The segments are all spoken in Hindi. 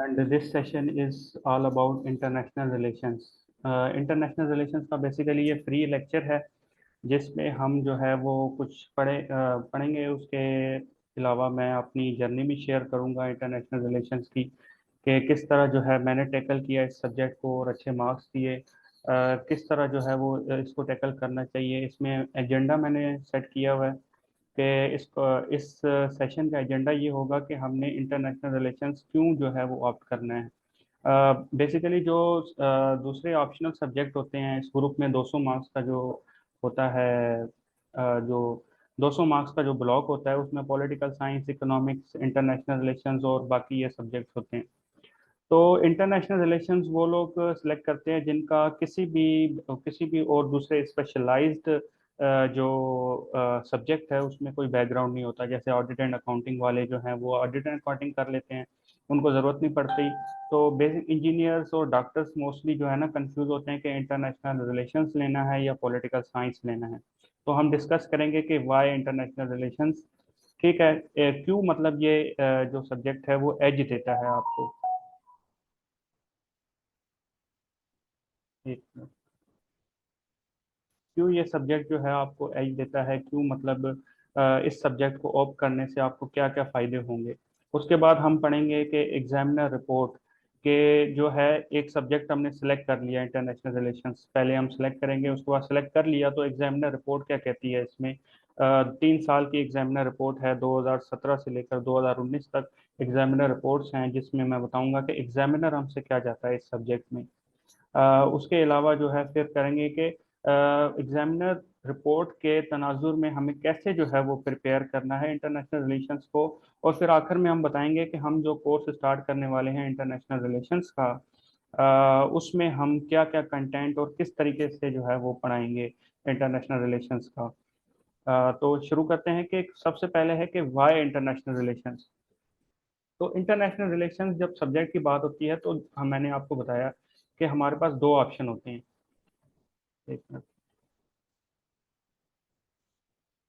And this session is all about international relations. International relations का बेसिकली ये फ्री लेक्चर है जिसमें हम जो है वो कुछ पढ़ेंगे। उसके अलावा मैं अपनी जर्नी भी शेयर करूंगा इंटरनेशनल रिलेशंस की, कि किस तरह जो है मैंने टैकल किया इस सब्जेक्ट को और अच्छे मार्क्स दिए। किस तरह जो है वो इसको टैकल करना चाहिए। इसमें एजेंडा मैंने सेट किया हुआ है कि इस सेशन का एजेंडा ये होगा कि हमने इंटरनेशनल रिलेशंस क्यों जो है वो ऑप्ट करना है। बेसिकली जो दूसरे ऑप्शनल सब्जेक्ट होते हैं इस ग्रुप में 200 मार्क्स का जो होता है, जो 200 मार्क्स का जो ब्लॉक होता है उसमें political science, economics, international relations और बाकी ये सब्जेक्ट्स होते हैं। तो इंटरनेशनल रिलेशंस वो लोग सिलेक्ट करते हैं जिनका किसी भी और दूसरे स्पेशलाइज्ड जो सब्जेक्ट है उसमें कोई बैकग्राउंड नहीं होता। जैसे ऑडिट एंड अकाउंटिंग वाले जो हैं वो ऑडिट एंड अकाउंटिंग कर लेते हैं, उनको ज़रूरत नहीं पड़ती। तो बेसिक इंजीनियर्स और डॉक्टर्स मोस्टली जो है ना कंफ्यूज होते हैं कि इंटरनेशनल रिलेशंस लेना है या पॉलिटिकल साइंस लेना है। तो हम डिस्कस करेंगे कि वाई इंटरनेशनल रिलेशंस। ठीक है, क्यों मतलब ये जो सब्जेक्ट है वो एज देता है आपको। एक मिनट। क्यों ये सब्जेक्ट जो है आपको एज देता है, क्यों मतलब इस सब्जेक्ट को ऑप्ट करने से आपको क्या क्या फायदे होंगे। उसके बाद हम पढ़ेंगे कि एग्जामिनर रिपोर्ट के जो है, एक सब्जेक्ट हमने सेलेक्ट कर लिया इंटरनेशनल रिलेशंस, पहले हम सेलेक्ट करेंगे, उसके बाद सेलेक्ट कर लिया तो एग्जामिनर रिपोर्ट क्या कहती है इसमें। 3 साल की एग्जामिनर रिपोर्ट है, 2017 से लेकर 2019 तक एग्जामिनर रिपोर्ट्स हैं, जिसमें मैं बताऊंगा कि एग्जामिनर हमसे क्या चाहता है इस सब्जेक्ट में। उसके अलावा जो है फिर करेंगे कि एग्जामिनर रिपोर्ट के तनाजुर में हमें कैसे जो है वो प्रिपेयर करना है इंटरनेशनल रिलेशंस को। और फिर आखिर में हम बताएंगे कि हम जो कोर्स स्टार्ट करने वाले हैं इंटरनेशनल रिलेशंस का, उसमें हम क्या क्या कंटेंट और किस तरीके से जो है वो पढ़ाएंगे इंटरनेशनल रिलेशंस का। तो शुरू करते हैं कि सबसे पहले है कि वाई इंटरनेशनल रिलेशंस। तो इंटरनेशनल रिलेशंस जब सब्जेक्ट की बात होती है तो मैंने आपको बताया कि हमारे पास दो ऑप्शन होते हैं। एक मिनट।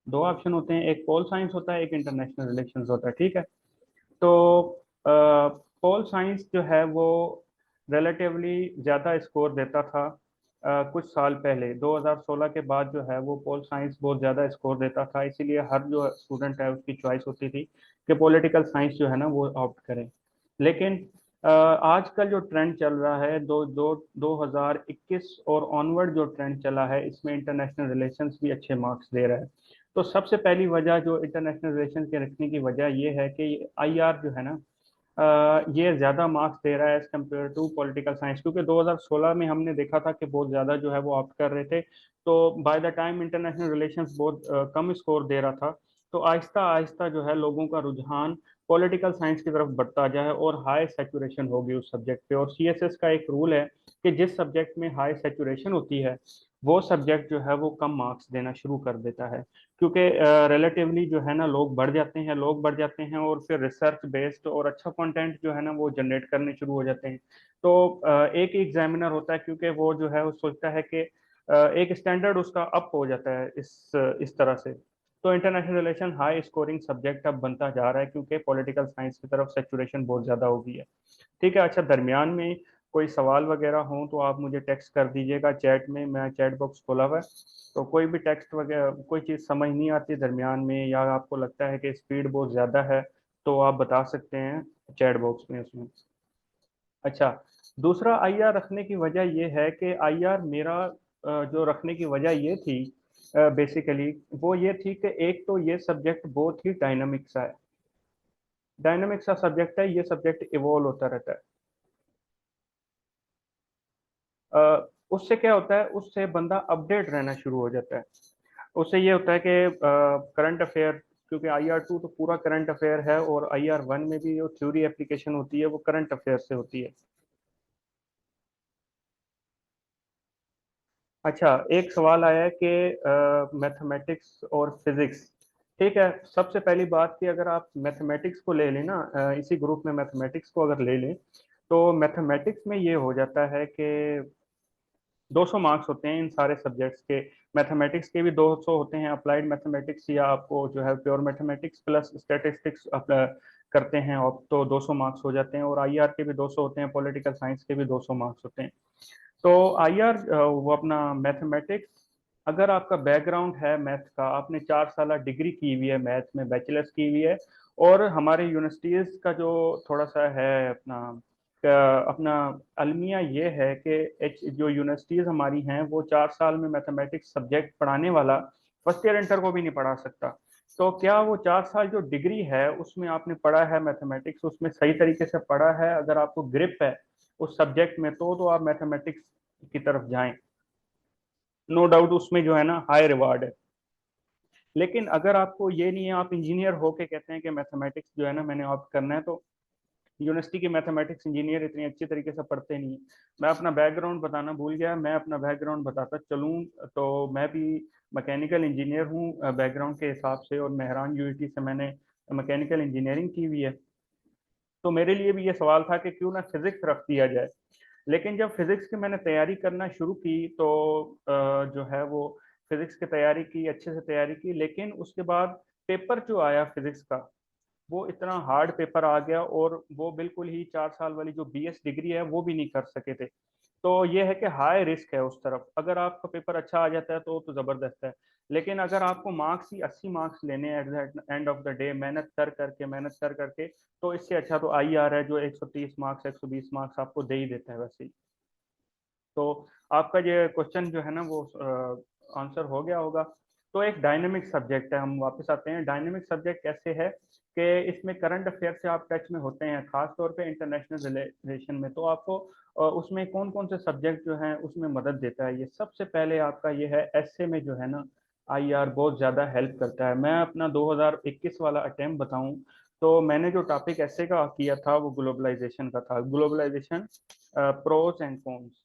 दो ऑप्शन होते हैं, एक पोल साइंस होता है, एक इंटरनेशनल रिलेशंस होता है। ठीक है। तो पोल साइंस जो है वो रिलेटिवली ज़्यादा स्कोर देता था। कुछ साल पहले 2016 के बाद जो है वो पोल साइंस बहुत ज़्यादा स्कोर देता था, इसीलिए हर जो स्टूडेंट है उसकी चॉइस होती थी कि पॉलिटिकल साइंस जो है ना वो ऑप्ट करें। लेकिन आजकल जो ट्रेंड चल रहा है, दो दो 2021 और ऑनवर्ड जो ट्रेंड चला है, इसमें इंटरनेशनल रिलेशंस भी अच्छे मार्क्स दे रहा है। तो सबसे पहली वजह जो इंटरनेशनल रिलेशन के रखने की वजह ये है कि आईआर जो है ना, ये ज़्यादा मार्क्स दे रहा है as compare to political science, क्योंकि 2016 में हमने देखा था कि बहुत ज़्यादा जो है वो ऑप्ट कर रहे थे। तो by the time international relations बहुत कम स्कोर दे रहा था। तो आहिस्ता आहिस्ता जो है लोगों का रुझान पॉलिटिकल साइंस की तरफ बढ़ता जाए और हाई सेचुरेशन होगी उस सब्जेक्ट पे। और सीएसएस का एक रूल है कि जिस सब्जेक्ट में हाई सेचुरेशन होती है वो सब्जेक्ट जो है वो कम मार्क्स देना शुरू कर देता है, क्योंकि रिलेटिवली जो है ना लोग बढ़ जाते हैं और फिर रिसर्च बेस्ड और अच्छा कंटेंट जो है ना वो जनरेट करने शुरू हो जाते हैं। तो एक ही एग्जामिनर होता है, क्योंकि वो जो है वो सोचता है कि एक स्टैंडर्ड उसका अप हो जाता है इस तरह से। तो international relation high scoring subject अब बनता जा रहा है, क्योंकि पॉलिटिकल साइंस की तरफ सेचुरेशन बहुत ज़्यादा हो गई है। ठीक है। अच्छा, दरमियान में कोई सवाल वगैरह हो तो आप मुझे टेक्स्ट कर दीजिएगा चैट में, मैं चैट बॉक्स खोला हुआ है। तो कोई भी टेक्स्ट वगैरह, कोई चीज़ समझ नहीं आती दरमियान में, या आपको लगता है कि स्पीड बहुत ज़्यादा है, तो आप बता सकते हैं चैट बॉक्स में उसमें। अच्छा, दूसरा आईआर रखने की वजह यह है कि आईआर मेरा जो रखने की वजह ये थी, बेसिकली वो ये थी कि एक तो ये सब्जेक्ट बहुत ही डायनामिक सा है, डायनामिक सा सब्जेक्ट है, ये सब्जेक्ट इवॉल्व होता रहता है। उससे क्या होता है, उससे बंदा अपडेट रहना शुरू हो जाता है। उससे ये होता है कि करंट अफेयर, क्योंकि IR2 तो पूरा करंट अफेयर है और IR1 में भी जो थ्योरी एप्लीकेशन होती है वो करंट अफेयर से होती है। अच्छा, एक सवाल आया है कि मैथमेटिक्स और फिजिक्स। ठीक है, सबसे पहली बात कि अगर आप मैथमेटिक्स को ले लें ना, इसी ग्रुप में मैथमेटिक्स को अगर ले लें तो मैथमेटिक्स में ये हो जाता है कि 200 मार्क्स होते हैं इन सारे सब्जेक्ट्स के। मैथमेटिक्स के भी 200 होते हैं, अप्लाइड मैथमेटिक्स या आपको जो है प्योर मैथमेटिक्स प्लस स्टैटिस्टिक्स करते हैं और तो 200 मार्क्स हो जाते हैं, और आईआर के भी 200 होते हैं, पॉलिटिकल साइंस के भी 200 मार्क्स होते हैं। तो आईआर वो अपना मैथमेटिक्स, अगर आपका बैकग्राउंड है मैथ का, आपने 4 साल डिग्री की हुई है मैथ में, बैचलर्स की हुई है, और हमारे यूनिवर्सिटीज का जो थोड़ा सा है अपना अलमिया ये है कि जो यूनिवर्सिटीज हमारी हैं वो 4 साल में मैथमेटिक्स सब्जेक्ट पढ़ाने वाला फर्स्ट ईयर इंटर को भी नहीं पढ़ा सकता। तो क्या वो 4 साल जो डिग्री है उसमें आपने पढ़ा है मैथमेटिक्स, उसमें सही तरीके से पढ़ा है, अगर आपको ग्रिप है उस सब्जेक्ट में, तो आप मैथमेटिक्स की तरफ जाएं। नो डाउट उसमें जो है ना हाई रिवार्ड है। लेकिन अगर आपको ये नहीं है, आप इंजीनियर हो के कहते हैं कि मैथमेटिक्स जो है ना मैंने ऑप्ट करना है, तो यूनिवर्सिटी के मैथमेटिक्स इंजीनियर इतनी अच्छी तरीके से पढ़ते नहीं। मैं अपना बैकग्राउंड बताना भूल गया, मैं अपना बैकग्राउंड बताता चलूँ तो मैं भी मैकेनिकल इंजीनियर हूँ बैकग्राउंड के हिसाब से, और मेहरान यूनिटी से मैंने मैकेनिकल इंजीनियरिंग की हुई है। तो मेरे लिए भी ये सवाल था कि क्यों ना फिजिक्स रख दिया जाए। लेकिन जब फिजिक्स की मैंने तैयारी करना शुरू की तो जो है वो फिजिक्स की तैयारी की, अच्छे से तैयारी की, लेकिन उसके बाद पेपर जो आया फिजिक्स का वो इतना हार्ड पेपर आ गया, और वो बिल्कुल ही 4 साल वाली जो बीएस डिग्री है वो भी नहीं कर सके थे। तो ये है कि हाई रिस्क है उस तरफ, अगर आपका पेपर अच्छा आ जाता है तो जबरदस्त है। लेकिन अगर आपको मार्क्स ही 80 मार्क्स लेने हैं at the end of the day, मेहनत कर करके, तो इससे अच्छा तो आई आर है जो 130 मार्क्स 120 मार्क्स आपको दे ही देता है वैसे ही। तो आपका ये क्वेश्चन जो है ना वो आंसर हो गया होगा। तो एक डायनेमिक सब्जेक्ट है, हम वापस आते हैं, डायनेमिक सब्जेक्ट कैसे है कि इसमें करंट अफेयर से आप टच में होते हैं, खास तौर पे इंटरनेशनल रिलेशन में, तो आपको उसमें कौन कौन से सब्जेक्ट जो हैं उसमें मदद देता है। ये सबसे पहले आपका ये है एसए में जो है ना आईआर बहुत ज़्यादा हेल्प करता है। मैं अपना 2021 वाला अटेम्प्ट बताऊं तो मैंने जो टॉपिक एसए का किया था वो ग्लोबलाइजेशन का था, ग्लोबलाइजेशन प्रोस एंड कॉन्स।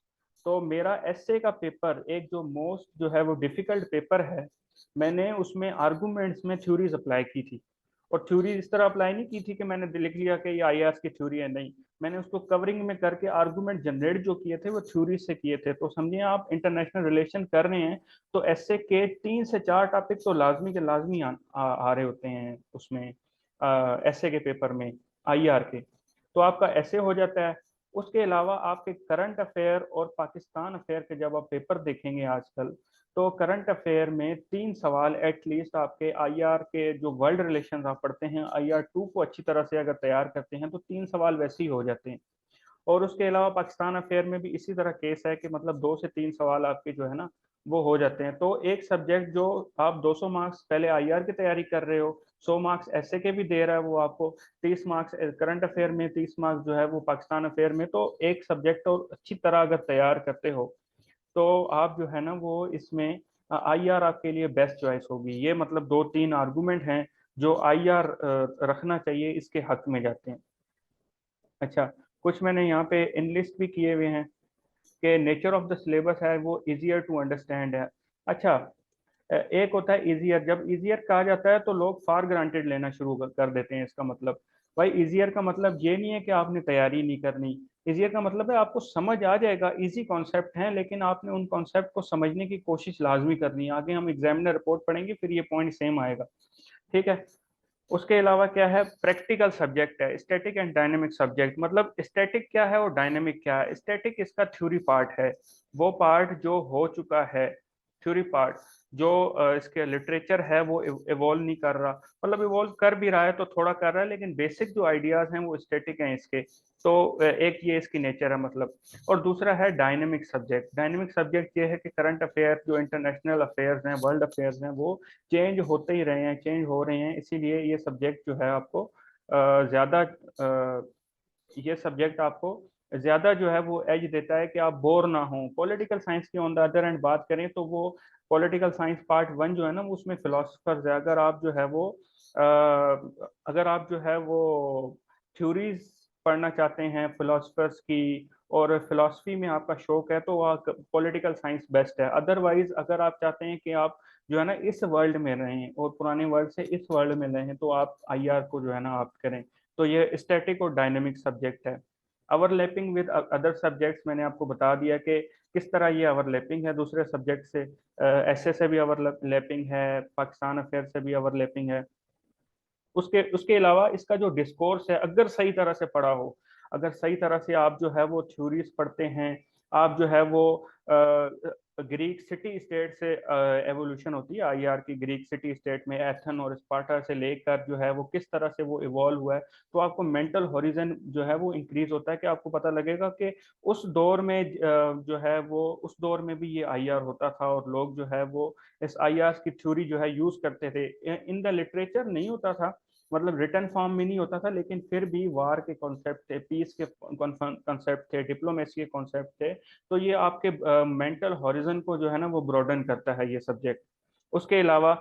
तो मेरा एसए का पेपर एक जो मोस्ट जो है वो डिफिकल्ट पेपर है, मैंने उसमें आर्गुमेंट्स में थ्योरीज अप्लाई की थी। और थ्योरी इस तरह अप्लाई नहीं की थी कि मैंने लिख लिया कि ये आईआरएस की थ्योरी है, नहीं, मैंने उसको कवरिंग में करके आर्गुमेंट जनरेट जो किए थे वो थ्योरी से किए थे। तो समझिए आप इंटरनेशनल रिलेशन कर रहे हैं तो एसए के 3 से 4 टॉपिक तो लाजमी के लाजमी आ रहे होते हैं उसमें, एसए के पेपर में, आईआर के। तो आपका ऐसे हो जाता है। उसके अलावा आपके करंट अफेयर और पाकिस्तान अफेयर के जब आप पेपर देखेंगे आजकल, तो करंट अफेयर में 3 सवाल एटलीस्ट आपके आईआर के जो वर्ल्ड रिलेशन आप पढ़ते हैं IR2 को अच्छी तरह से अगर तैयार करते हैं तो 3 सवाल वैसे ही हो जाते हैं। और उसके अलावा पाकिस्तान अफेयर में भी इसी तरह केस है कि मतलब 2 से 3 सवाल आपके जो है ना वो हो जाते हैं। तो एक सब्जेक्ट जो आप 200 मार्क्स पहले आईआर की तैयारी कर रहे हो, 100 मार्क्स ऐसे के भी दे रहा है वो आपको, 30 मार्क्स करंट अफेयर में, 30 मार्क्स जो है वो पाकिस्तान अफेयर में, तो एक सब्जेक्ट और अच्छी तरह अगर तैयार करते हो तो आप जो है ना वो इसमें आईआर आपके लिए बेस्ट चॉइस होगी। ये मतलब 2-3 आर्गुमेंट हैं जो आईआर रखना चाहिए, इसके हक में जाते हैं। अच्छा, कुछ मैंने यहाँ पे इनलिस्ट भी किए हुए हैं कि नेचर ऑफ द सिलेबस है वो इजियर टू अंडरस्टैंड है। अच्छा, एक होता है इजियर, जब इजियर कहा जाता है तो लोग फॉर ग्रांटेड लेना शुरू कर देते हैं। इसका मतलब भाई इजियर का मतलब ये नहीं है कि आपने तैयारी नहीं करनी, इजियर का मतलब है आपको समझ आ जाएगा, इजी कॉन्सेप्ट हैं, लेकिन आपने उन कॉन्सेप्ट को समझने की कोशिश लाजमी करनी है। आगे हम एग्जामिनर रिपोर्ट पढ़ेंगे फिर ये पॉइंट सेम आएगा, ठीक है। उसके अलावा क्या है, प्रैक्टिकल सब्जेक्ट है, स्टैटिक एंड डायनेमिक सब्जेक्ट। मतलब स्टैटिक क्या है और डायनेमिक क्या है। स्टैटिक इसका थ्योरी पार्ट है, वो पार्ट जो हो चुका है, थ्योरी पार्ट जो इसके लिटरेचर है वो इवॉल्व नहीं कर रहा, मतलब इवॉल्व कर भी रहा है तो थोड़ा कर रहा है, लेकिन बेसिक जो आइडियाज हैं वो स्टैटिक हैं इसके। तो एक ये इसकी नेचर है मतलब। और दूसरा है डायनेमिक सब्जेक्ट। डायनेमिक सब्जेक्ट ये है कि करंट अफेयर जो इंटरनेशनल अफेयर्स हैं, वर्ल्ड अफेयर्स हैं, वो चेंज होते ही रहे हैं, चेंज हो रहे हैं, इसीलिए ये सब्जेक्ट जो है आपको ज़्यादा ये सब्जेक्ट आपको ज़्यादा जो है वो एज देता है कि आप बोर ना हो। पॉलिटिकल साइंस की ऑन द अदर एंड बात करें तो वो पॉलिटिकल साइंस पार्ट 1 जो है ना उसमें फिलोसफर्स है, अगर आप जो है वो अगर आप जो है वो थ्योरीज पढ़ना चाहते हैं फिलोसफर्स की, और फिलोसफी में आपका शौक है, तो पॉलिटिकल साइंस बेस्ट है। अदरवाइज अगर आप चाहते हैं कि आप जो है ना इस वर्ल्ड में रहें और पुराने वर्ल्ड से इस वर्ल्ड में रहें, तो आप आईआर को जो है ना आप करें। तो ये स्टैटिक और डायनेमिक सब्जेक्ट है। ओवरलैपिंग विद अदर सब्जेक्ट्स मैंने आपको बता दिया कि किस तरह ये ओवरलैपिंग है दूसरे सब्जेक्ट से। एसए से भी ओवरलैपिंग है, पाकिस्तान अफेयर से भी ओवरलैपिंग है। उसके उसके अलावा इसका जो डिस्कोर्स है, अगर सही तरह से पढ़ा हो, अगर सही तरह से आप जो है वो थ्योरीज पढ़ते हैं, आप जो है वो ग्रीक सिटी स्टेट से एवोल्यूशन होती है आईआर की, ग्रीक सिटी स्टेट में एथन और स्पार्टा से लेकर जो है वो किस तरह से वो इवॉल्व हुआ है, तो आपको मेंटल हॉरिजन जो है वो इंक्रीज होता है कि आपको पता लगेगा कि उस दौर में जो है वो उस दौर में भी ये आईआर होता था और लोग जो है वो इस आईआर की थ्योरी जो है यूज करते थे। इन द लिटरेचर नहीं होता था, मतलब रिटर्न फॉर्म में नहीं होता था, लेकिन फिर भी वार के कॉन्सेप्ट थे, पीस के कॉन्सेप्ट थे, डिप्लोमेसी के कॉन्सेप्ट थे। तो ये आपके मेंटल हॉरिजन को जो है ना वो ब्रॉडन करता है ये सब्जेक्ट। उसके अलावा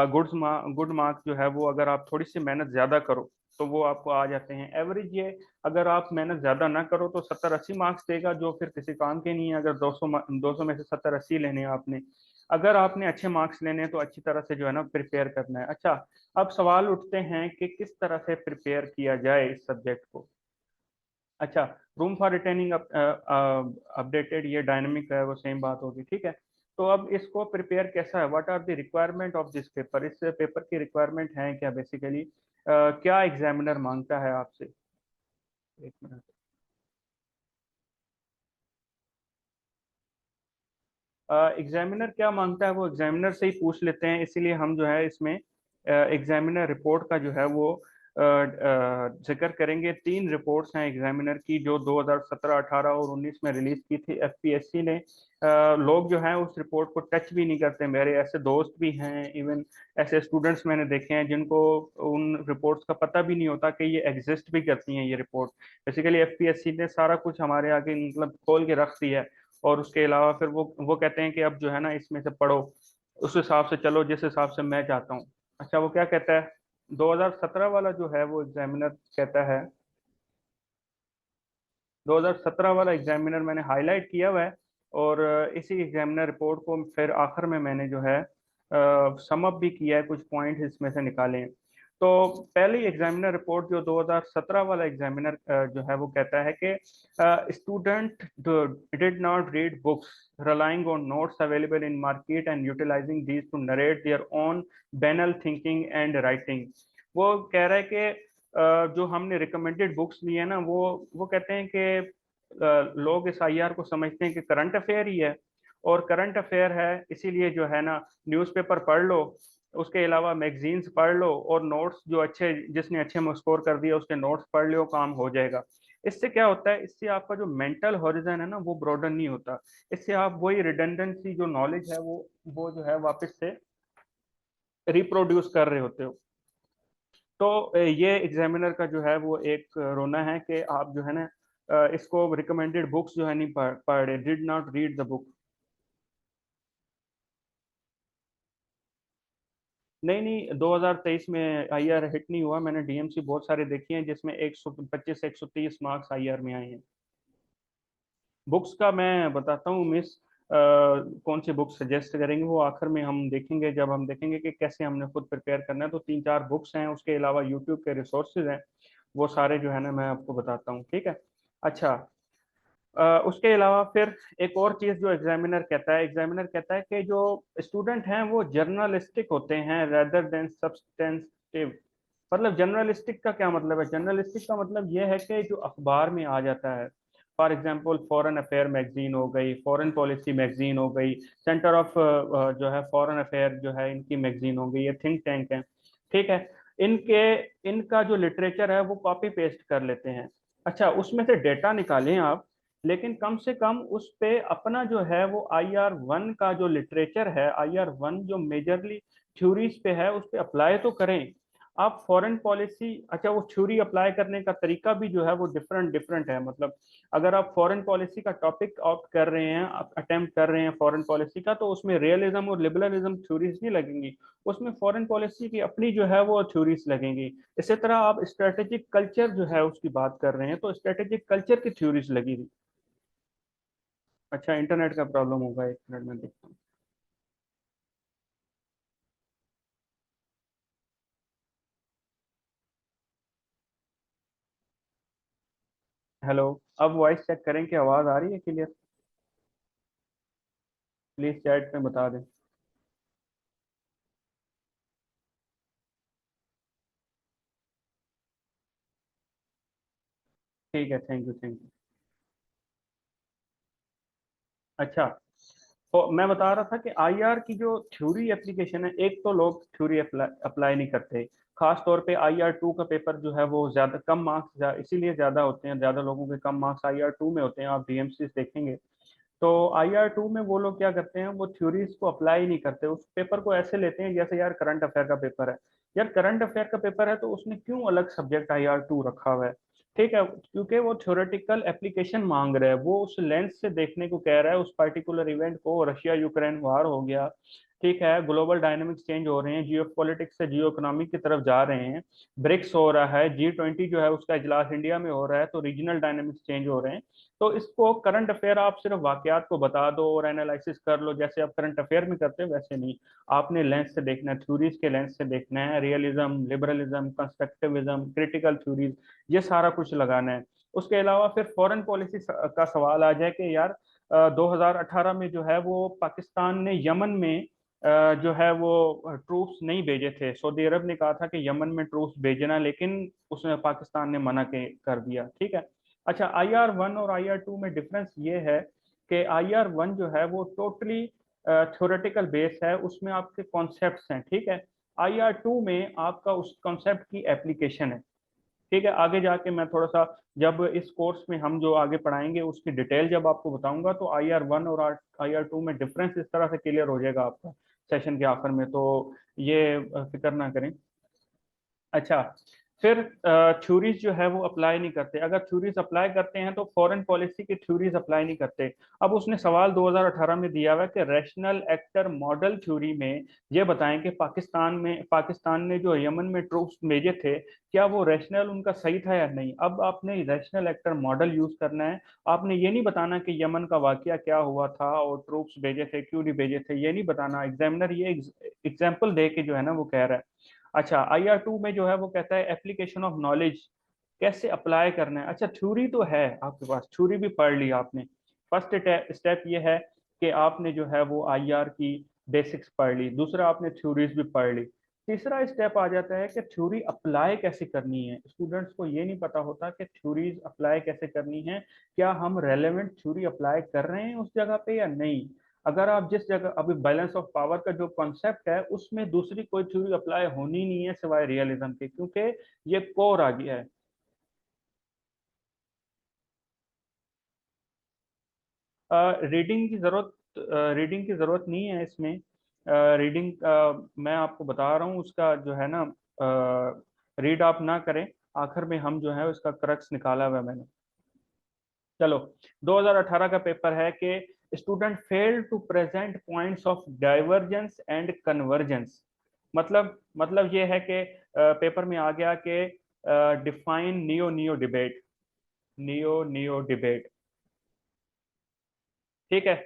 गुड मार्क्स जो है वो अगर आप थोड़ी सी मेहनत ज्यादा करो तो वो आपको आ जाते हैं। एवरेज ये, अगर आप मेहनत ज्यादा ना करो तो 70-80 मार्क्स देगा, जो फिर किसी काम के नहीं है। अगर 200 में से 70-80 लेने हैं आपने, अगर आपने अच्छे मार्क्स लेने हैं तो अच्छी तरह से जो है ना प्रिपेयर करना है। अच्छा, अब सवाल उठते हैं कि किस तरह से प्रिपेयर किया जाए इस सब्जेक्ट को। अच्छा, रूम फॉर रिटेनिंग अपडेटेड, ये डायनेमिक है, वो सेम बात होगी, ठीक है। तो अब इसको प्रिपेयर कैसा है, what are the requirement of this paper, इस पेपर की रिक्वायरमेंट है क्या बेसिकली, क्या एग्जामिनर मांगता है आपसे। एक मिनट। एग्जामिनर क्या मांगता है वो एग्जामिनर से ही पूछ लेते हैं, इसीलिए हम जो है इसमें एग्जामिनर रिपोर्ट का जो है वो जिक्र करेंगे। 3 रिपोर्ट्स हैं एग्जामिनर की जो 2017, 18 और 19 में रिलीज की थी एफपीएससी ने। लोग जो हैं उस रिपोर्ट को टच भी नहीं करते, मेरे ऐसे दोस्त भी हैं, इवन ऐसे स्टूडेंट्स मैंने देखे हैं जिनको उन रिपोर्ट्स का पता भी नहीं होता कि ये एग्जिस्ट भी करती हैं ये रिपोर्ट। बेसिकली एफपीएससी ने सारा कुछ हमारे आगे मतलब खोल के रख दिया है, और उसके अलावा फिर वो कहते हैं कि अब जो है ना इसमें से पढ़ो, उस हिसाब से चलो जिस हिसाब से मैं चाहता हूँ। अच्छा, वो क्या कहता है, 2017 वाला जो है वो एग्जामिनर कहता है, 2017 वाला एग्जामिनर मैंने हाईलाइट किया हुआ है, और इसी एग्जामिनर रिपोर्ट को फिर आखिर में मैंने जो है सम अप भी किया है, कुछ पॉइंट इसमें से निकाले हैं। तो पहली एग्जामिनर रिपोर्ट जो 2017 वाला एग्जामिनर जो है वो कहता है कि student did not read books, relying on notes available in market and utilizing these to narrate their own banal thinking and writing। वो कह रहा है कि जो हमने रिकमेंडेड बुक्स ली है ना, वो कहते हैं कि लोग इस आईआर को समझते हैं कि करंट अफेयर ही है, और करंट अफेयर है इसीलिए जो है ना न्यूज़पेपर पढ़ लो, उसके अलावा मैगजीन्स पढ़ लो, और नोट्स जो अच्छे, जिसने अच्छे स्कोर कर दिया उसके नोट्स पढ़ लो, काम हो जाएगा। इससे क्या होता है, इससे आपका जो मेंटल हॉरिजन है ना वो ब्रॉडन नहीं होता, इससे आप वही रिडंडेंसी जो नॉलेज है वो जो है वापस से रिप्रोड्यूस कर रहे होते हो। तो ये एग्जामिनर का जो है वो एक रोना है कि आप जो है ना इसको रिकमेंडेड बुक्स जो है नहीं पढ़ रहे, did not read the book. नहीं नहीं, 2023 में आईआर हिट नहीं हुआ, मैंने डीएमसी बहुत सारे देखी हैं जिसमें 125 से 130 मार्क्स आईआर में आए हैं। बुक्स का मैं बताता हूँ मिस, कौन सी बुक सजेस्ट करेंगे वो आखिर में हम देखेंगे, जब हम देखेंगे कि कैसे हमने खुद प्रिपेयर करना है। तो 3-4 बुक्स हैं, उसके अलावा यूट्यूब के रिसोर्सेज हैं, वो सारे जो है ना मैं आपको बताता हूँ, ठीक है। अच्छा, उसके अलावा फिर एक और चीज जो एग्जामिनर कहता है, एग्जामिनर कहता है कि जो स्टूडेंट हैं वो जर्नलिस्टिक होते हैं रेदर देन सब्सटेंटिव। मतलब जर्नलिस्टिक का क्या मतलब है, जर्नलिस्टिक का मतलब ये है कि जो अखबार में आ जाता है, for example foreign affair magazine हो गई, फॉरेन पॉलिसी मैगजीन हो गई, सेंटर ऑफ जो है फॉरेन अफेयर जो है इनकी मैगजीन हो गई, ये थिंक टैंक है, ठीक है। इनके इनका जो लिटरेचर है वो कॉपी पेस्ट कर लेते हैं। अच्छा, उसमें से डेटा निकालें आप, लेकिन कम से कम उस पे अपना जो है वो IR1 का जो लिटरेचर है, IR1 जो मेजरली थ्योरीज पे है उस पे अप्लाई तो करें। आप फॉरेन पॉलिसी, अच्छा वो थ्योरी अप्लाई करने का तरीका भी जो है वो डिफरेंट डिफरेंट है। मतलब अगर आप फॉरेन पॉलिसी का टॉपिक ऑप्ट कर रहे हैं, आप अटेम्प्ट कर रहे हैं फॉरेन पॉलिसी का, तो उसमें रियलिज्म और लिबरलिज्म थ्योरीज नहीं लगेंगी, उसमें फॉरेन पॉलिसी की अपनी जो है वो थ्योरीज लगेंगी। इसी तरह आप स्ट्रेटेजिक कल्चर जो है उसकी बात कर रहे हैं तो स्ट्रेटेजिक कल्चर की थ्योरीज लगेगी। अच्छा, इंटरनेट का प्रॉब्लम होगा, एक मिनट में देखता हूँ। हेलो, अब वॉइस चेक करें कि आवाज़ आ रही है क्लियर, प्लीज चैट में बता दें। ठीक है, थैंक यू, थैंक यू। अच्छा, तो मैं बता रहा था कि आईआर की जो थ्योरी एप्लीकेशन है, एक तो लोग थ्योरी अप्लाई नहीं करते। खास तौर पे आईआर 2 का पेपर जो है वो ज्यादा कम मार्क्स इसीलिए ज्यादा होते हैं, ज्यादा लोगों के कम मार्क्स आईआर 2 में होते हैं, आप डीएमसी देखेंगे। तो आईआर 2 में वो लोग क्या करते हैं, वो थ्योरीज को अप्लाई नहीं करते, उस पेपर को ऐसे लेते हैं जैसे यार करंट अफेयर का पेपर है। यार करंट अफेयर का पेपर है तो उसने क्यों अलग सब्जेक्ट आईआर 2 रखा हुआ है? ठीक है, क्योंकि वो थ्योरेटिकल एप्लीकेशन मांग रहा है, वो उस लेंस से देखने को कह रहा है, उस पर्टिकुलर इवेंट को। रशिया यूक्रेन वार हो गया, ठीक है, ग्लोबल डायनेमिक्स चेंज हो रहे हैं, जियो पॉलिटिक्स से जियो इकोनॉमिक की तरफ जा रहे हैं, ब्रिक्स हो रहा है, G20 जो है उसका इजलास इंडिया में हो रहा है, तो रीजनल डायनेमिक्स चेंज हो रहे हैं। तो इसको करंट अफेयर आप सिर्फ वाकयात को बता दो और एनालिसिस कर लो जैसे आप करंट अफेयर में करते हो, वैसे नहीं। आपने लेंस से देखना है, थ्योरीज के लेंस से देखना है, realism, liberalism, constructivism, critical theories, ये सारा कुछ लगाना है। उसके अलावा फिर फॉरेन पॉलिसी का सवाल आ जाए कि यार 2018 में जो है वो पाकिस्तान ने यमन में जो है वो ट्रूप्स नहीं भेजे थे। सऊदी अरब ने कहा था कि यमन में ट्रूप्स भेजना, लेकिन उसने पाकिस्तान ने मना के कर दिया, ठीक है। अच्छा, आईआर 1 और आईआर 2 में डिफरेंस ये है कि आईआर 1 जो है वो टोटली थ्योरेटिकल बेस है, उसमें आपके कॉन्सेप्ट्स हैं, ठीक है। आईआर 2 में आपका उस कॉन्सेप्ट की एप्लीकेशन है, ठीक है। आगे जाके मैं थोड़ा सा, जब इस कोर्स में हम जो आगे पढ़ाएंगे उसकी डिटेल जब आपको बताऊंगा, तो आईआर 1 और आईआर 2 में डिफरेंस इस तरह से क्लियर हो जाएगा आपका सेशन के आखिर में, तो ये फिक्र ना करें। अच्छा, फिर थ्योरीज जो है वो अप्लाई नहीं करते। अगर थ्योरीज अप्लाई करते हैं तो फॉरेन पॉलिसी की थ्योरीज अप्लाई नहीं करते। अब उसने सवाल 2018 में दिया हुआ है कि रैशनल एक्टर मॉडल थ्योरी में ये बताएं कि पाकिस्तान ने जो यमन में ट्रूप्स भेजे थे, क्या वो रैशनल उनका सही था या नहीं। अब आपने रैशनल एक्टर मॉडल यूज करना है। आपने ये नहीं बताना कि यमन का वाकया क्या हुआ था और ट्रूप्स भेजे थे क्यों नहीं भेजे थे, ये नहीं बताना। एग्जामिनर ये एग्जाम्पल दे के जो है ना वो कह रहा है। अच्छा, आईआर 2 में जो है वो कहता है एप्लीकेशन ऑफ नॉलेज, कैसे अप्लाई करना है। अच्छा, थ्योरी तो है आपके पास, थ्योरी भी पढ़ ली आपने। फर्स्ट स्टेप ये है कि आपने जो है वो आईआर की बेसिक्स पढ़ ली, दूसरा आपने थ्योरीज भी पढ़ ली। तीसरा स्टेप आ जाता है कि थ्योरी अप्लाई कैसे करनी है। स्टूडेंट्स को ये नहीं पता होता कि थ्योरीज अप्लाई कैसे करनी है, क्या हम रेलेवेंट थ्योरी अप्लाई कर रहे हैं उस जगह पे या नहीं। अगर आप जिस जगह अभी बैलेंस ऑफ पावर का जो कॉन्सेप्ट है उसमें दूसरी कोई थ्योरी अप्लाई होनी नहीं है सिवाय रियलिज्म के, क्योंकि ये कोर आ गया है। रीडिंग की जरूरत नहीं है इसमें। रीडिंग मैं आपको बता रहा हूँ उसका जो है ना, रीड आप ना करें। आखिर में हम जो है उसका क्रक्स निकाला हुआ है मैंने। चलो, 2018 का पेपर है कि student fail to present points of divergence and convergence. मतलब ये है कि पेपर में आ गया कि define neo neo debate, neo neo debate, ठीक है।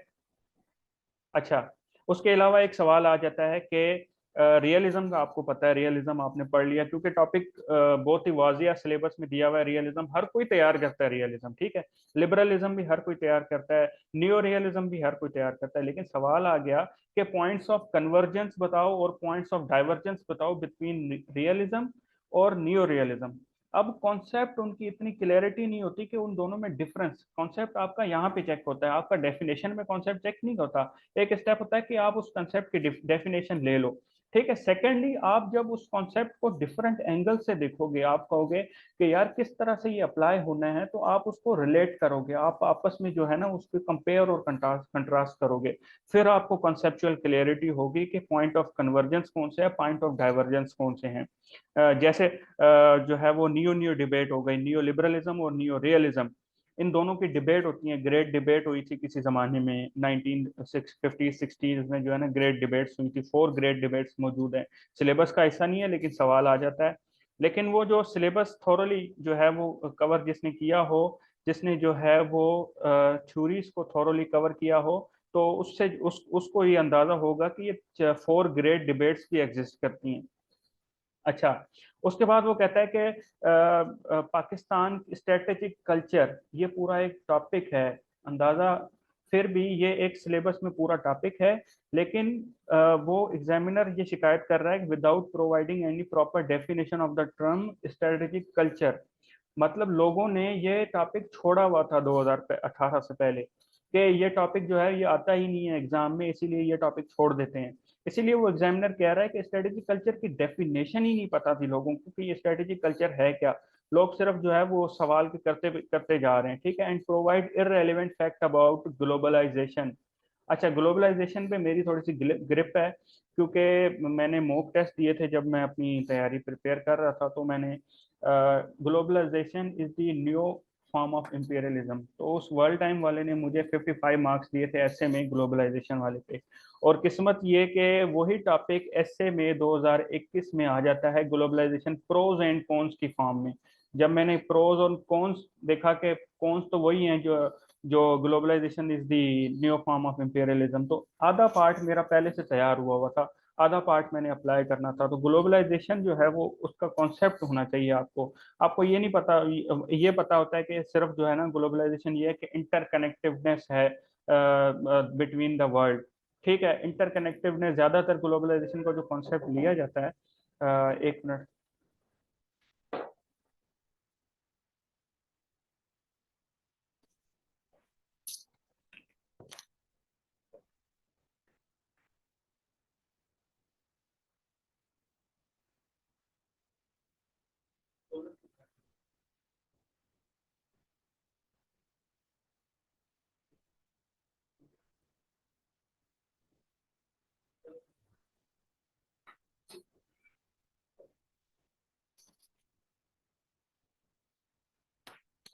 अच्छा, उसके अलावा एक सवाल आ जाता है कि रियलिज्म का आपको पता है, रियलिज्म आपने पढ़ लिया क्योंकि टॉपिक बहुत ही वाजिया सिलेबस में दिया हुआ है। रियलिज्म हर कोई तैयार करता है, रियलिज्म, ठीक है। लिबरलिज्म भी हर कोई तैयार करता है, नियो रियलिज्म भी हर कोई तैयार करता है, लेकिन सवाल आ गया कि पॉइंट्स ऑफ कन्वर्जेंस बताओ और पॉइंट्स ऑफ डाइवर्जेंस बताओ बिटवीन रियलिज्म और नियो रियलिज्म। अब कॉन्सेप्ट उनकी इतनी क्लैरिटी नहीं होती कि उन दोनों में डिफरेंस, कॉन्सेप्ट आपका यहाँ पे चेक होता है, आपका डेफिनेशन में कॉन्सेप्ट चेक नहीं होता। एक स्टेप होता है कि आप उस कंसेप्ट की डेफिनेशन ले लो, ठीक है। सेकेंडली, आप जब उस कॉन्सेप्ट को डिफरेंट एंगल से देखोगे, आप कहोगे कि यार किस तरह से ये अप्लाई होना है, तो आप उसको रिलेट करोगे, आप आपस में जो है ना उसको कंपेयर और कंट्रास्ट करोगे। फिर आपको कॉन्सेप्चुअल क्लियरिटी होगी कि पॉइंट ऑफ कन्वर्जेंस कौन से है, पॉइंट ऑफ डाइवर्जेंस कौन से हैं। जैसे जो है वो नियो नियो डिबेट हो गई, नियो लिबरलिज्म और नियो रियलिज्म, इन दोनों की डिबेट होती है। ग्रेट डिबेट हुई थी किसी जमाने में 1950 60 में जो है ना, ग्रेट डिबेट्स हुई थी, 4 ग्रेट डिबेट्स मौजूद हैं। सिलेबस का ऐसा नहीं है लेकिन सवाल आ जाता है। लेकिन वो जो सिलेबस थोरली जो है वो कवर जिसने किया हो, जिसने जो है वो थ्योरीज को थोरली कवर किया हो, तो उससे उसको ये अंदाजा होगा कि ये 4 ग्रेट डिबेट्स भी एग्जिस्ट करती हैं। अच्छा, उसके बाद वो कहता है कि पाकिस्तान स्ट्रेटेजिक कल्चर, ये पूरा एक टॉपिक है। अंदाजा, फिर भी ये एक सिलेबस में पूरा टॉपिक है, लेकिन वो एग्जामिनर ये शिकायत कर रहा है कि without providing any proper definition of the term strategic culture, मतलब लोगों ने ये टॉपिक छोड़ा हुआ था 2018 से पहले कि ये टॉपिक जो है ये आता ही नहीं है एग्जाम में, इसीलिए ये टॉपिक छोड़ देते हैं। इसीलिए वो एग्जामिनर कह रहा है कि स्ट्रेटेजिक कल्चर की डेफिनेशन ही नहीं पता थी लोगों को कि ये स्ट्रेटेजिक कल्चर है क्या। लोग सिर्फ जो है वो सवाल करते करते जा रहे हैं, ठीक है। And provide irrelevant fact about globalization. अच्छा, ग्लोबलाइजेशन पे मेरी थोड़ी सी ग्रिप है, क्योंकि मैंने मॉक टेस्ट दिए थे जब मैं अपनी तैयारी प्रिपेयर कर रहा था। तो मैंने globalization is the new form of imperialism, तो उस वर्ल्ड टाइम वाले ने मुझे 55 मार्क्स दिए थे ऐसे में ग्लोबलाइजेशन वाले पे। और किस्मत ये कि वही टॉपिक ऐसे में 2021 में आ जाता है ग्लोबलाइजेशन प्रोज एंड कॉन्स की फॉर्म में। जब मैंने प्रोज और कॉन्स देखा कि कॉन्स तो वही हैं जो globalization is the new form of imperialism, तो आधा पार्ट मेरा पहले से तैयार हुआ हुआ था, आधा पार्ट मैंने अप्लाई करना था। तो ग्लोबलाइजेशन जो है वो उसका कॉन्सेप्ट होना चाहिए आपको। आपको ये नहीं पता, ये पता होता है कि सिर्फ जो है ना ग्लोबलाइजेशन ये है कि इंटरकनेक्टिवनेस है बिटवीन द वर्ल्ड, ठीक है। इंटरकनेक्टिवनेस ज्यादातर ग्लोबलाइजेशन का जो कॉन्सेप्ट लिया जाता है, एक मिनट।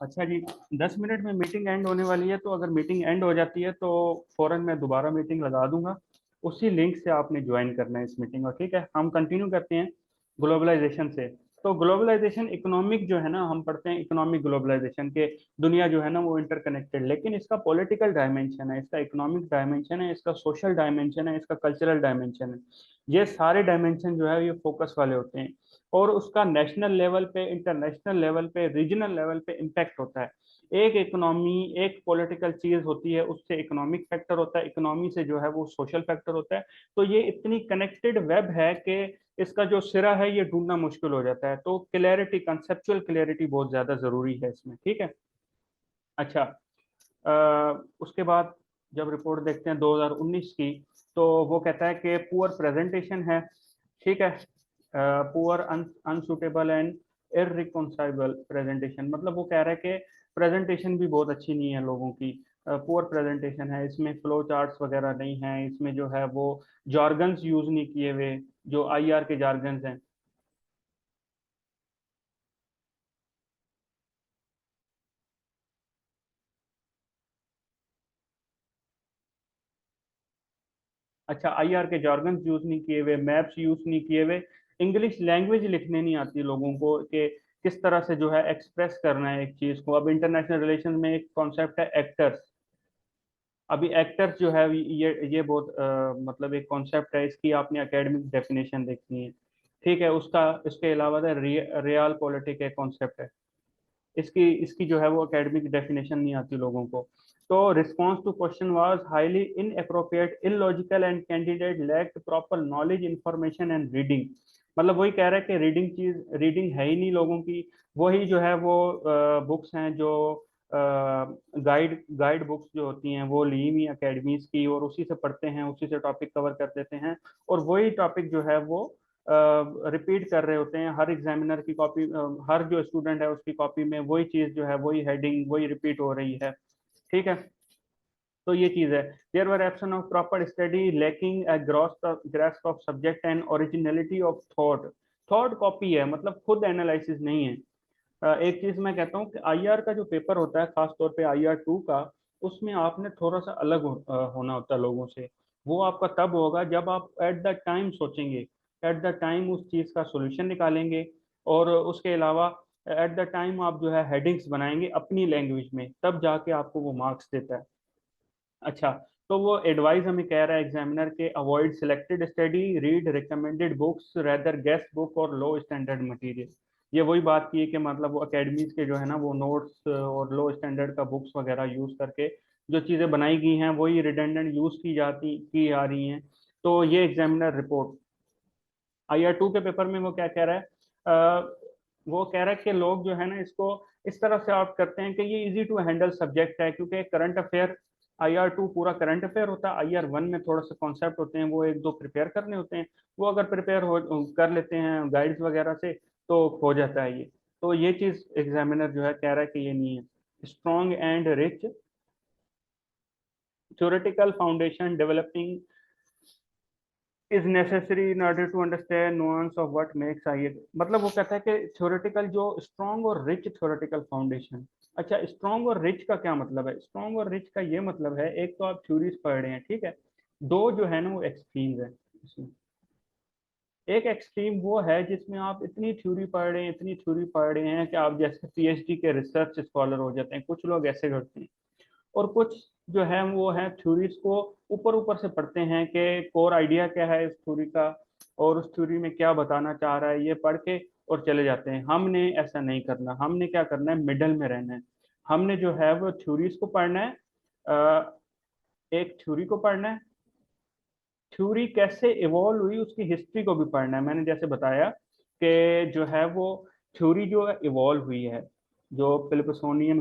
अच्छा जी, 10 मिनट में मीटिंग एंड होने वाली है, तो अगर मीटिंग एंड हो जाती है तो फौरन मैं दोबारा मीटिंग लगा दूंगा। उसी लिंक से आपने ज्वाइन करना है इस मीटिंग को, ठीक है। हम कंटिन्यू करते हैं ग्लोबलाइजेशन से। तो ग्लोबलाइजेशन इकोनॉमिक जो है ना, हम पढ़ते हैं इकोनॉमिक ग्लोबलाइजेशन के, दुनिया जो है ना वो इंटरकनेक्टेड, लेकिन इसका पॉलिटिकल डायमेंशन है, इसका इकोनॉमिक डायमेंशन है, इसका सोशल डायमेंशन है, इसका कल्चरल डायमेंशन है। ये सारे डायमेंशन जो है ये फोकस वाले होते हैं, और उसका नेशनल लेवल पे, इंटरनेशनल लेवल पे, रीजनल लेवल पे इम्पैक्ट होता है। एक इकोनॉमी एक पॉलिटिकल चीज होती है, उससे इकोनॉमिक फैक्टर होता है, इकोनॉमी से जो है वो सोशल फैक्टर होता है। तो ये इतनी कनेक्टेड वेब है कि इसका जो सिरा है ये ढूंढना मुश्किल हो जाता है। तो क्लैरिटी, कंसेप्चुअल क्लैरिटी बहुत ज्यादा जरूरी है इसमें, ठीक है। अच्छा, उसके बाद जब रिपोर्ट देखते हैं 2019 की, तो वो कहता है कि पुअर प्रेजेंटेशन है, ठीक है। पुअर अनसुटेबल एंड इररिकॉन्साइबल प्रेजेंटेशन, मतलब वो कह रहा है कि प्रेजेंटेशन भी बहुत अच्छी नहीं है लोगों की। पुअर प्रेजेंटेशन है, इसमें फ्लो चार्ट्स वगैरह नहीं है, इसमें जो है वो जार्गन्स यूज नहीं किए हुए, जो आईआर के जार्गन्स हैं। अच्छा, आईआर के jargons यूज नहीं किए हुए, मैप्स यूज नहीं किए हुए, इंग्लिश लैंग्वेज लिखने नहीं आती लोगों को कि किस तरह से जो है एक्सप्रेस करना है एक चीज को। अब इंटरनेशनल रिलेशन में एक कॉन्सेप्ट है एक्टर्स। अभी एक्टर्स जो है ये बहुत मतलब एक कॉन्सेप्ट है, इसकी आपने एकेडमिक डेफिनेशन देखनी है, ठीक है। उसका, इसके अलावा रियल पॉलिटिक एक कॉन्सेप्ट है, इसकी इसकी जो है वो एकेडमिक डेफिनेशन नहीं आती लोगों को। तो response to question was highly inappropriate, illogical and candidate lacked proper knowledge, information and reading. मतलब वही कह रहा है कि रीडिंग है ही नहीं लोगों की। वही जो है वो बुक्स हैं जो गाइड बुक्स जो होती हैं वो ली हुई अकेडमीज की, और उसी से पढ़ते हैं, उसी से टॉपिक कवर कर देते हैं, और वही टॉपिक जो है वो रिपीट कर रहे होते हैं। हर एग्जामिनर की कॉपी, हर जो स्टूडेंट है उसकी कॉपी में वही चीज जो है, वही हेडिंग वही रिपीट हो रही है, ठीक है। तो ये चीज है। There were absence of proper study, lacking a grasp of subject and originality of thought. Thought copy है, मतलब खुद एनालिसिस नहीं है। एक चीज मैं कहता हूँ कि आईआर का जो पेपर होता है, खास तौर पे आईआर 2 का, उसमें आपने थोड़ा सा अलग होना होता है लोगों से। वो आपका तब होगा जब आप एट द टाइम सोचेंगे, एट द टाइम उस चीज का सोल्यूशन निकालेंगे, और उसके अलावा एट द टाइम आप जो है हेडिंग्स बनाएंगे अपनी लैंग्वेज में, तब जाके आपको वो मार्क्स देता है। अच्छा, तो वो एडवाइस हमें कह रहा है एग्जामिनर के, avoid selected study, read recommended books rather guest book और लो स्टैंडर्ड मटेरियल। ये वही बात की है कि मतलब वो अकेडमीज के जो है ना वो नोट्स और लो स्टैंडर्ड का बुक्स वगैरह यूज करके जो चीज़ें बनाई गई हैं वही रिडंडेंट यूज की आ रही हैं। तो ये एग्जामिनर रिपोर्ट आईआर 2 के पेपर में वो क्या कह रहा है, वो कह रहा है कि लोग जो है ना इसको इस तरह से ऑप्ट करते हैं कि ये इजी टू हैंडल सब्जेक्ट है, क्योंकि करंट अफेयर IR2 पूरा करंट अफेयर होता है, IR1 में थोड़ा सा कॉन्सेप्ट होते हैं, वो एक दो प्रिपेयर करने होते हैं, वो अगर प्रिपेयर हो कर लेते हैं गाइड्स वगैरह से तो हो जाता है ये। तो ये चीज एग्जामिनर जो है कह रहा है कि ये नहीं है। Strong and rich theoretical foundation developing is necessary in order to understand nuance of what makes IA। मतलब वो कहता है कि थ्योरेटिकल जो स्ट्रॉन्ग और रिच थ्योरेटिकल फाउंडेशन। अच्छा, स्ट्रॉन्ग और रिच का क्या मतलब है? स्ट्रॉन्ग और रिच का ये मतलब है, एक तो आप थ्योरीज पढ़ रहे हैं, ठीक है, दो जो है ना वो एक्सट्रीम्स है इसमें। एक एक्सट्रीम वो है जिसमें आप इतनी थ्योरी पढ़ रहे हैं, इतनी थ्योरी पढ़ रहे हैं कि आप जैसे PhD के रिसर्च स्कॉलर हो जाते हैं, कुछ लोग ऐसे करते हैं। और कुछ जो है वो है थ्योरीज को ऊपर ऊपर से पढ़ते हैं कि कोर आइडिया क्या है इस थ्योरी का, और उस थ्योरी में क्या बताना चाह रहा है, ये पढ़ के और चले जाते हैं। हमने ऐसा नहीं करना, हमने क्या करना है, मिडल में रहना है। हमने जो है वो थ्योरीज को पढ़ना है, एक थ्योरी को पढ़ना है, थ्योरी कैसे इवॉल्व हुई उसकी हिस्ट्री को भी पढ़ना है। मैंने जैसे बताया कि जो है वो थ्योरी जो इवॉल्व हुई है, जो पेलोपोनेशियन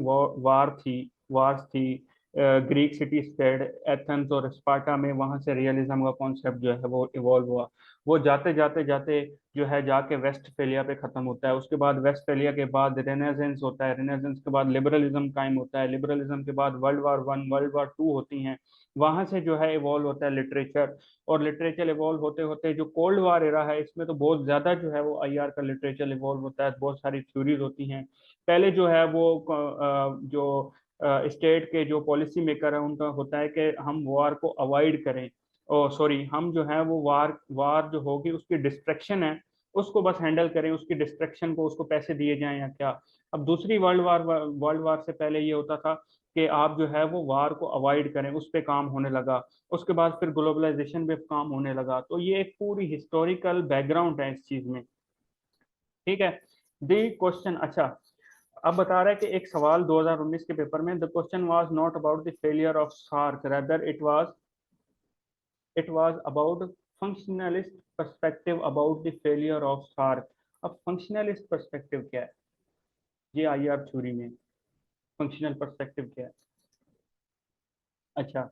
वार्स थी, ग्रीक सिटी स्टेट एथेंस और स्पार्टा में, वहां से रियलिज्म का कॉन्सेप्ट जो है वो इवॉल्व हुआ। वो जाते जाते जाते जो है जाके वेस्टफेलिया पे खत्म होता है। उसके बाद वेस्टफेलिया के बाद रेनेजेंस होता है, रेनेजेंस के बाद लिबरलिज्म कायम होता है, लिबरलिज्म के बाद वर्ल्ड वार 1 वर्ल्ड वार 2 होती हैं। वहां से जो है इवॉल्व होता है लिटरेचर, और लिटरेचर इवॉल्व होते होते जो कोल्ड वार एरा है, इसमें तो बहुत ज्यादा जो है वो IR का लिटरेचर इवॉल्व होता है, बहुत सारी थ्योरीज होती हैं। पहले जो है वो जो स्टेट के जो पॉलिसी मेकर है उनका होता है कि हम वार को अवॉइड करें, ओ सॉरी, हम जो है वो वार वार जो होगी उसकी डिस्ट्रक्शन है उसको बस हैंडल करें, उसकी डिस्ट्रक्शन को, उसको पैसे दिए जाएं या क्या। अब दूसरी वर्ल्ड वार से पहले ये होता था कि आप जो है वो वार को अवॉइड करें, उस पर काम होने लगा। उसके बाद फिर ग्लोबलाइजेशन पे काम होने लगा। तो ये एक पूरी हिस्टोरिकल बैकग्राउंड है इस चीज में, ठीक है। दी क्वेश्चन, अच्छा, अब बता रहा है कि एक सवाल 2019 के पेपर में, the question was not about the failure of SAARC, rather it was about functionalist perspective about the failure of SAARC. अब फंक्शनलिस्ट पर्सपेक्टिव क्या है, ये IR थ्योरी में फंक्शनल पर्सपेक्टिव क्या है? अच्छा,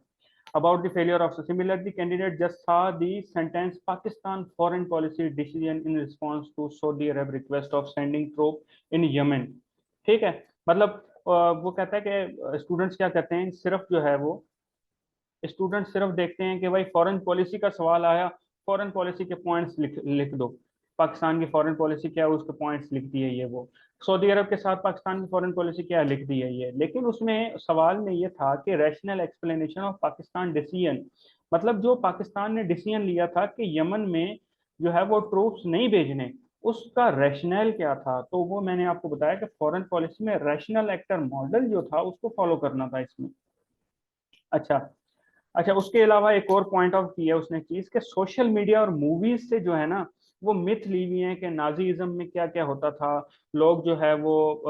about the failure of similar the candidate just saw the sentence Pakistan foreign policy decision in response to Saudi Arab request of sending troop in Yemen। ठीक है, मतलब वो कहता है कि स्टूडेंट्स क्या कहते हैं, सिर्फ जो है वो स्टूडेंट सिर्फ देखते हैं कि भाई फॉरेन पॉलिसी का सवाल आया, फॉरेन पॉलिसी के पॉइंट्स लिख लिख दो, पाकिस्तान की फॉरेन पॉलिसी क्या है उसके पॉइंट्स लिख दिए ये वो, सऊदी अरब के साथ पाकिस्तान की फॉरेन पॉलिसी क्या है लिख दी है ये। लेकिन उसमें सवाल में ये था कि rational explanation of Pakistan decision, मतलब जो पाकिस्तान ने डिसीजन लिया था कि यमन में जो है वो ट्रूप्स नहीं भेजने, उसका रैशनल क्या था। तो वो मैंने आपको बताया कि फॉरेन पॉलिसी में रैशनल एक्टर मॉडल जो था उसको फॉलो करना था इसमें। अच्छा, अच्छा, उसके अलावा एक और पॉइंट आउट किया उसने चीज के सोशल मीडिया और मूवीज से जो है ना वो मिथ ली हुई है कि नाजीज्म में क्या क्या होता था। लोग जो है वो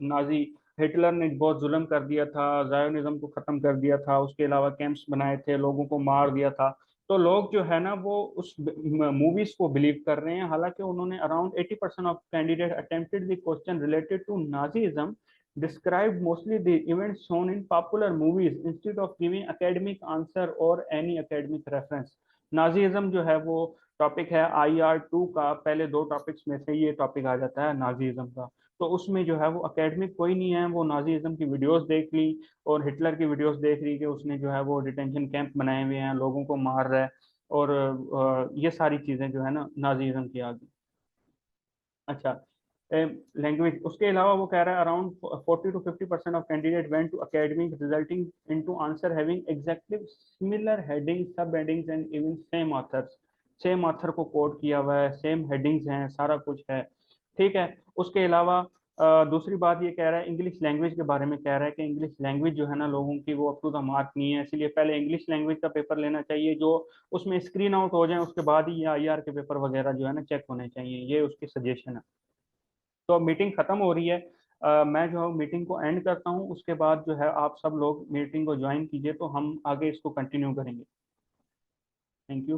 नाजी हिटलर ने बहुत जुल्म कर दिया था, जायोनिज्म को खत्म कर दिया था, उसके अलावा कैंप्स बनाए थे, लोगों को मार दिया था। तो लोग जो है ना वो उस मूवीज को बिलीव कर रहे हैं, हालांकि उन्होंने around 80% of candidate attempted the question related to Nazism described mostly the events shown in popular movies instead of giving academic answer or any academic reference। नाजीज्म जो है वो टॉपिक है IR2 का, पहले दो टॉपिक्स में से ये टॉपिक आ जाता है नाजीज्म का। तो उसमें जो है वो अकेडमिक कोई नहीं है, वो नाजीज्म की वीडियोस देख ली और हिटलर की वीडियोस देख ली कि उसने जो है वो डिटेंशन कैंप बनाए हुए हैं, लोगों को मार रहा है, और ये सारी चीजें जो है ना नाजीज्म की आ गई। अच्छा, लैंग्वेज, उसके अलावा वो कह रहा है around 40 to 50% of candidate went to academic resulting into answer having exactly similar heading sub headings and even same authors. Same author को कोट किया हुआ है, सेम हेडिंग्स हैं, सारा कुछ है, ठीक है। उसके अलावा दूसरी बात ये कह रहा है इंग्लिश लैंग्वेज के बारे में, कह रहा है कि इंग्लिश लैंग्वेज जो है ना लोगों की वो अप टू द मार्क नहीं है, इसलिए पहले इंग्लिश लैंग्वेज का पेपर लेना चाहिए जो उसमें स्क्रीन आउट हो जाए, उसके बाद ही ये IR के पेपर वगैरह जो है ना चेक होने चाहिए, ये उसकी सजेशन है। तो अब मीटिंग खत्म हो रही है, मैं जो मीटिंग को एंड करता हूँ, उसके बाद जो है आप सब लोग मीटिंग को ज्वाइन कीजिए तो हम आगे इसको कंटिन्यू करेंगे। Thank you.